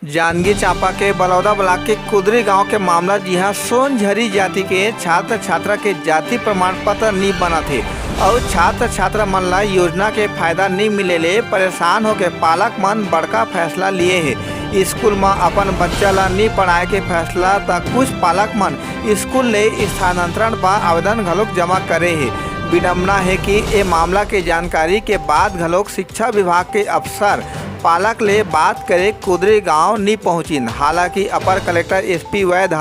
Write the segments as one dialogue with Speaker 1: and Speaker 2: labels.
Speaker 1: जांजगीर चांपा के बलौदा ब्लॉक के कुदरी गांव के मामला जी हाँ सोनझरी जाति के छात्र छात्रा के जाति प्रमाण पत्र नहीं बना थे और छात्र छात्रा मन ला योजना के फायदा नहीं मिले ले परेशान होके पालक मन बड़का फैसला लिए है। स्कूल में अपन बच्चा ला नहीं पढ़ाए के फैसला तक कुछ पालक मन स्कूल ले स्थानांतरण पर आवेदन घलोक जमा करे है। विडम्बना है कि ये मामला के जानकारी के बाद घलोक शिक्षा विभाग के अफसर पालक ले बात करे कुदरी गांव नहीं पहुंचिन। हालांकि अपर कलेक्टर एसपी वैद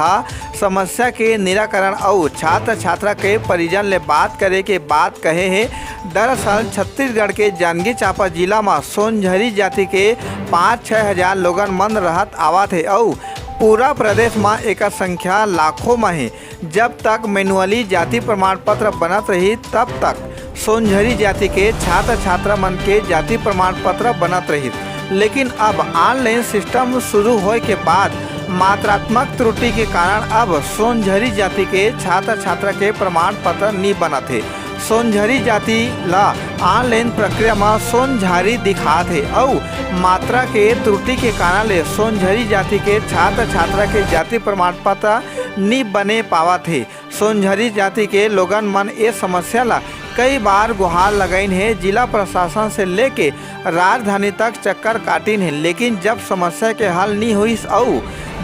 Speaker 1: समस्या के निराकरण और छात्र छात्रा के परिजन ले बात करे के बात कहे हैं। दरअसल छत्तीसगढ़ के जांजगीर चांपा जिला में सोनझरी जाति के 5-6 हजार लोगन मन रहत आवत है और पूरा प्रदेश में एक संख्या लाखों में है। जब तक मैनुअली जाति प्रमाण पत्र बनत रही तब तक सोनझरी जाति के छात्र छात्रा मन के जाति प्रमाण पत्र बनत रही, लेकिन अब ऑनलाइन सिस्टम शुरू होए के बाद मात्रात्मक त्रुटि के कारण अब सोनझरी जाति के छात्र छात्रा के प्रमाण पत्र नहीं बनत है। सोनझरी जाति ला ऑनलाइन प्रक्रिया में सोनझारी दिखात है और मात्रा के त्रुटि के कारण ले सोनझरी जाति के छात्र छात्रा के जाति प्रमाण पत्र नहीं बने पावत है। सोनझरी जाति के लोगन मन ये समस्या ला कई बार गुहार लगाइन है, जिला प्रशासन से लेके राजधानी तक चक्कर काटिन है, लेकिन जब समस्या के हल नहीं हुई और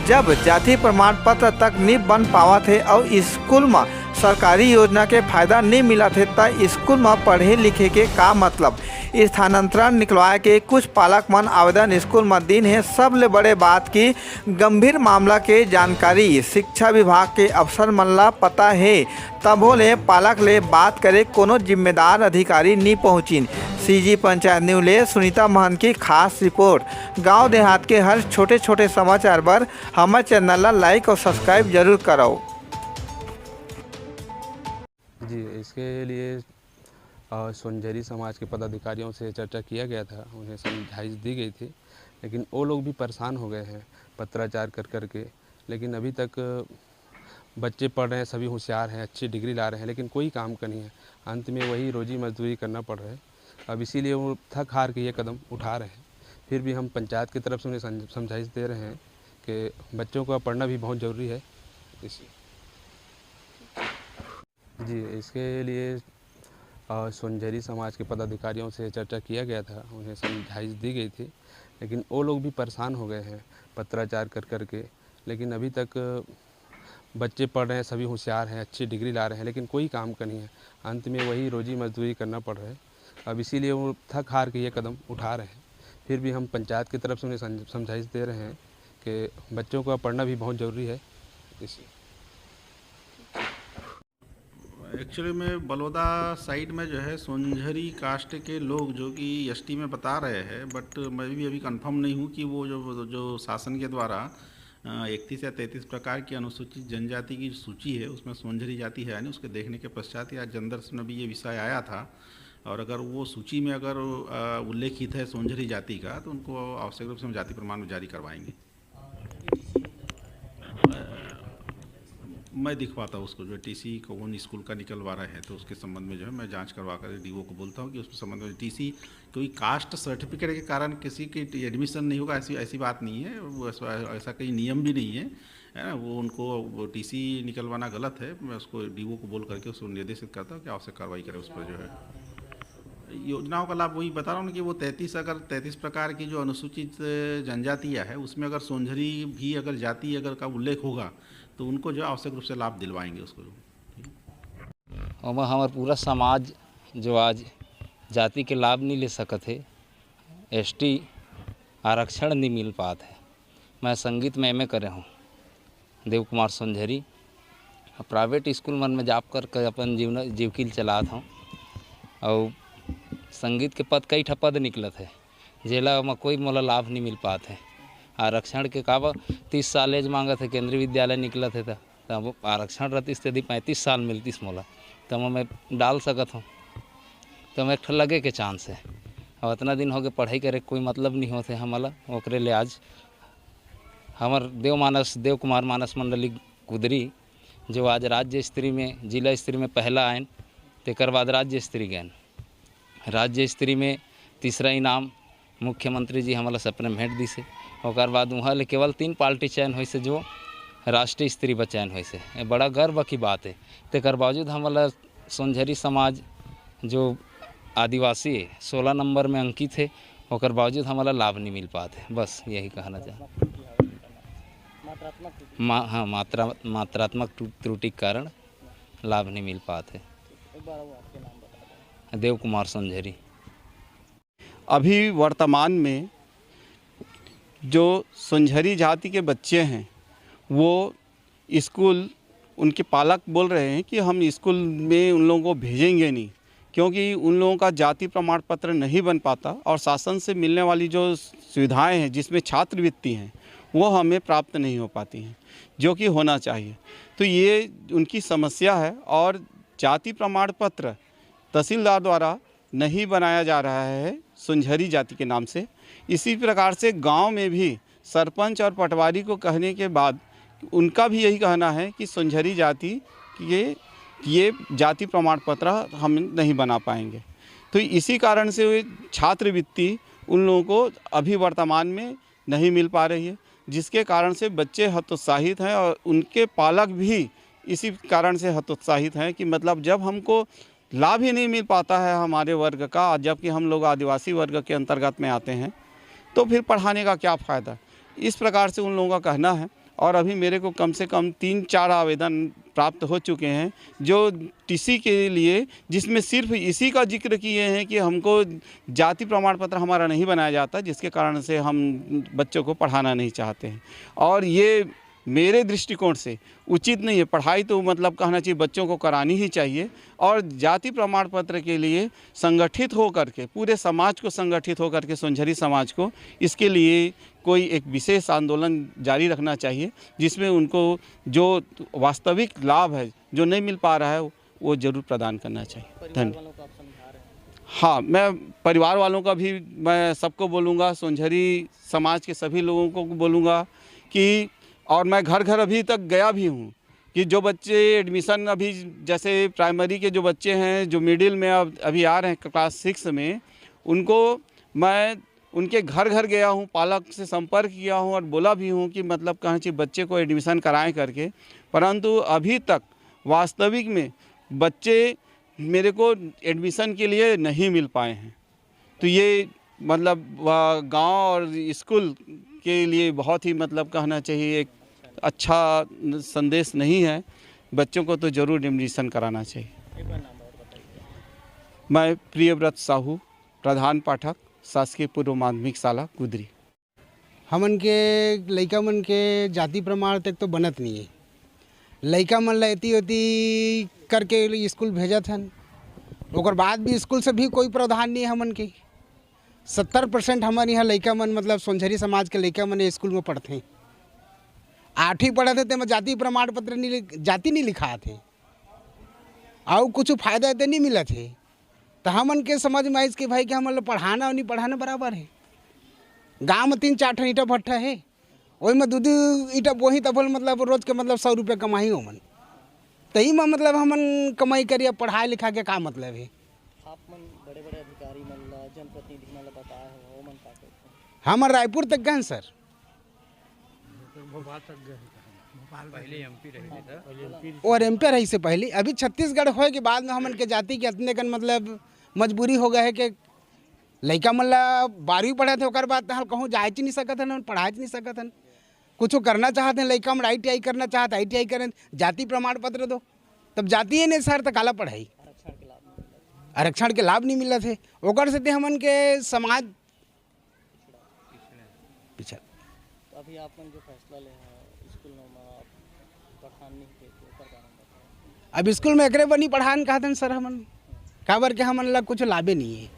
Speaker 1: जब जाति प्रमाण पत्र तक नहीं बन पावत है और स्कूल में सरकारी योजना के फायदा नहीं मिला थे तो स्कूल में पढ़े लिखे के का मतलब। स्थानांतरण निकलवाए के कुछ पालक मन आवेदन स्कूल में दिन है। सबले बड़े बात की गंभीर मामला के जानकारी शिक्षा विभाग के अफसर मन ला पता है, तभो ले पालक ले बात करे कोनो जिम्मेदार अधिकारी नहीं पहुँचिन। सीजी पंचायत न्यूज़ ले सुनीता महंत की खास रिपोर्ट। गांव देहात के हर छोटे छोटे समाचार पर हमारे चैनल ला लाइक और सब्सक्राइब जरूर करो
Speaker 2: जी। इसके लिए सोनझरी समाज के पदाधिकारियों से चर्चा किया गया था, उन्हें समझाइश दी गई थी, लेकिन वो लोग भी परेशान हो गए हैं पत्राचार कर कर के। लेकिन अभी तक बच्चे पढ़ रहे हैं, सभी होशियार हैं, अच्छी डिग्री ला रहे हैं, लेकिन कोई काम का नहीं है। अंत में वही रोजी मजदूरी करना पड़ रहा है। अब इसीलिए वो थक हार के ये कदम उठा रहे हैं। फिर भी हम पंचायत की तरफ से उन्हें समझाइश दे रहे हैं कि बच्चों का पढ़ना भी बहुत ज़रूरी है। जी, इसके लिए सोनझरी समाज के पदाधिकारियों से चर्चा किया गया था, उन्हें समझाइश दी गई थी, लेकिन वो लोग भी परेशान हो गए हैं पत्राचार कर कर के। लेकिन अभी तक बच्चे पढ़ रहे हैं, सभी होशियार हैं, अच्छी डिग्री ला रहे हैं, लेकिन कोई काम का नहीं है। अंत में वही रोजी मजदूरी करना पड़ रहा है। अब इसीलिए वो थक हार के ये कदम उठा रहे हैं। फिर भी हम पंचायत की तरफ से उन्हें समझाइश दे रहे हैं कि बच्चों का पढ़ना भी बहुत ज़रूरी है।
Speaker 3: एक्चुअली में बलौदा साइड में जो है सोनझरी कास्ट के लोग जो कि एसटी में बता रहे हैं, बट मैं भी अभी कंफर्म नहीं हूँ कि वो जो शासन के द्वारा 31 या 33 प्रकार की अनुसूचित जनजाति की सूची है उसमें सोनझरी जाति है नहीं। उसके देखने के पश्चात या जनदर्शन में भी ये विषय आया था, और अगर वो सूची में अगर उल्लेखित है सोनझरी जाति का तो उनको आवश्यक रूप से हम जाति प्रमाण जारी करवाएंगे। मैं दिखवाता हूँ उसको, जो टीसी को कौन स्कूल का निकलवा रहा है तो उसके संबंध में जो है मैं जांच करवा कर डीओ को बोलता हूँ कि उसके संबंध में टीसी कोई कास्ट सर्टिफिकेट के कारण किसी की एडमिशन नहीं होगा, ऐसी बात नहीं है। वो ऐसा कोई नियम भी नहीं है ना। वो उनको टीसी निकलवाना गलत है। मैं उसको डीओ को बोल करके उसको निर्देशित करता हूँ कि आवश्यक कार्रवाई करे उस पर। जो है योजनाओं का लाभ वही बता रहा हूँ कि वो 33 प्रकार की जो अनुसूचित जनजातियाँ है उसमें अगर सोनझरी भी अगर जाति अगर का उल्लेख होगा तो उनको जो आवश्यक रूप से लाभ दिलवाएंगे उसको।
Speaker 4: हमार पूरा समाज जो आज जाति के लाभ नहीं ले सकत है, एसटी आरक्षण नहीं मिल पात है। मैं संगीत में एमए करे हूँ, देव कुमार सोनझरी। प्राइवेट स्कूल मन में जॉब कर अपन जीवकी चलात हूँ और संगीत के पद कई ठा पद निकलत है, जेला में कोई मोला लाभ नहीं मिल पात है। आरक्षण के काबा 30 साल एज मांगत है, केंद्रीय विद्यालय निकलत है तब आरक्षण रहती यदि 35 साल मिलतीस मोला तब मैं डाल सकत हूँ। तो मैं एक लगे के चांस है। अब इतना दिन हो गए पढ़ाई करे कोई मतलब नहीं होते हमला, ओकरे ले आज हमार देव कुमार मानस मंडली कुदरी जो आज राज्य स्तरीय में जिला स्तरीय में पहला आयन, तेकर बाद राज्य स्तरीय गए। राज्य स्तरीय में तीसरा इनाम मुख्यमंत्री जी हमारा सपने भेंट दी से ओकर बाद वहाँ ले केवल 3 पार्टी चयन हुई से जो राष्ट्रीय स्तरीय पर चयन हुई से ये बड़ा गर्व की बात है। तेकर बावजूद हमारा सोनझरी समाज जो आदिवासी 16 नंबर में अंकित है, ओकर बावजूद हमारा लाभ नहीं मिल पाते। बस यही कहना चाहते। हाँ, मात्रात्मक त्रुटि के कारण लाभ नहीं मिल पाते। देव कुमार सोनझरी।
Speaker 5: अभी वर्तमान में जो सोनझरी जाति के बच्चे हैं वो स्कूल, उनके पालक बोल रहे हैं कि हम स्कूल में उन लोगों को भेजेंगे नहीं, क्योंकि उन लोगों का जाति प्रमाण पत्र नहीं बन पाता और शासन से मिलने वाली जो सुविधाएं हैं जिसमें छात्रवृत्ति हैं वो हमें प्राप्त नहीं हो पाती हैं, जो कि होना चाहिए। तो ये उनकी समस्या है और जाति प्रमाण पत्र तहसीलदार द्वारा नहीं बनाया जा रहा है सोनझरी जाति के नाम से। इसी प्रकार से गांव में भी सरपंच और पटवारी को कहने के बाद उनका भी यही कहना है कि सोनझरी जाति ये जाति प्रमाण पत्र हम नहीं बना पाएंगे। तो इसी कारण से छात्रवृत्ति उन लोगों को अभी वर्तमान में नहीं मिल पा रही है, जिसके कारण से बच्चे हतोत्साहित हैं और उनके पालक भी इसी कारण से हतोत्साहित हैं कि मतलब जब हमको लाभ ही नहीं मिल पाता है हमारे वर्ग का, जबकि हम लोग आदिवासी वर्ग के अंतर्गत में आते हैं, तो फिर पढ़ाने का क्या फ़ायदा। इस प्रकार से उन लोगों का कहना है। और अभी मेरे को कम से कम 3-4 आवेदन प्राप्त हो चुके हैं जो टीसी के लिए, जिसमें सिर्फ इसी का जिक्र किए हैं कि हमको जाति प्रमाण पत्र हमारा नहीं बनाया जाता, जिसके कारण से हम बच्चों को पढ़ाना नहीं चाहते हैं। और ये मेरे दृष्टिकोण से उचित नहीं है। पढ़ाई तो मतलब कहना चाहिए बच्चों को करानी ही चाहिए, और जाति प्रमाण पत्र के लिए संगठित हो करके, पूरे समाज को संगठित हो करके, सोनझरी समाज को इसके लिए कोई एक विशेष आंदोलन जारी रखना चाहिए, जिसमें उनको जो वास्तविक लाभ है जो नहीं मिल पा रहा है वो जरूर प्रदान करना चाहिए। धन्यवाद। हाँ, मैं परिवार वालों का भी मैं सबको बोलूँगा, सोनझरी समाज के सभी लोगों को बोलूँगा कि, और मैं घर घर अभी तक गया भी हूँ कि जो बच्चे एडमिशन अभी जैसे प्राइमरी के जो बच्चे हैं जो मिडिल में अभी आ रहे हैं क्लास 6 में, उनको मैं उनके घर घर गया हूँ, पालक से संपर्क किया हूँ और बोला भी हूँ कि मतलब कहाँ चाहिए बच्चे को एडमिशन कराएं करके, परंतु अभी तक वास्तविक में बच्चे मेरे को एडमिशन के लिए नहीं मिल पाए हैं। तो ये मतलब गांव और स्कूल के लिए बहुत ही मतलब कहना चाहिए एक अच्छा संदेश नहीं है। बच्चों को तो ज़रूर एडमिशन कराना चाहिए। मैं प्रियव्रत साहू, प्रधान पाठक, शासकीय पूर्व माध्यमिक शाला कुदरी।
Speaker 6: हमन के लइका मन के जाति प्रमाण तक तो बनत नहीं है। लइका मन लेती होती करके स्कूल भेजत हन, ओकर बाद भी स्कूल से भी कोई प्रावधान नहीं है हमन के। 70% हमारे यहाँ लइका मन मतलब सोनझरी समाज के लइका मन स्कूल में पढ़ते हैं। 8वीं पढ़े थे तो जाति प्रमाण पत्र नहीं, जाति नहीं लिखा थे और कुछ फायदा तो नहीं मिला थे। तो हमन के समझ में आइस कि भाई कि हम पढ़ाना और नहीं पढ़ाना बराबर है। गाँव में 3-4 ईंटा भट्ठा है, वही में 2 ईंटा वही तब मतलब रोज के मतलब 100 रुपये कमाई हो मन, तही में मतलब हमन कमाई करिए पढ़ाई लिखा के का मतलब है।
Speaker 7: आप मन बड़े बड़े अधिकारी मन ला, जनप्रतिनिधि मन ला बताए हो, मन का कहते हैं?
Speaker 6: हम रायपुर तक गए सर,
Speaker 7: भोपाल तक गए, पहले एमपी रहे
Speaker 6: और एमपी रही से पहले। अभी छत्तीसगढ़ होए के बाद में हमन के जाति के इतने कन मतलब मजबूरी हो गया है कि लइका मन ला 12वीं पढ़े थे, ओकर बाद हल कहूँ जाए नहीं सकत हन, पढ़ाए नहीं सकत हन। कुछ करना चाहते हैं लइका मन ITI करना चाहते, ITI करें, जाति प्रमाण पत्र दो, तब जाति है नहीं सर तो काला पढ़ाई। आरक्षण के लाभ नहीं मिला थे, ओकर से हमन के समाज पिछड़।
Speaker 7: तो अभी आप मन जो फैसला ले हैं स्कूल में पढ़ान नहीं के ओकर कारण बताओ।
Speaker 6: अब स्कूल में एकरे बनी पढ़ान कहते हैं सर हमन, काबर के हमन ला कुछ लाभे नहीं है।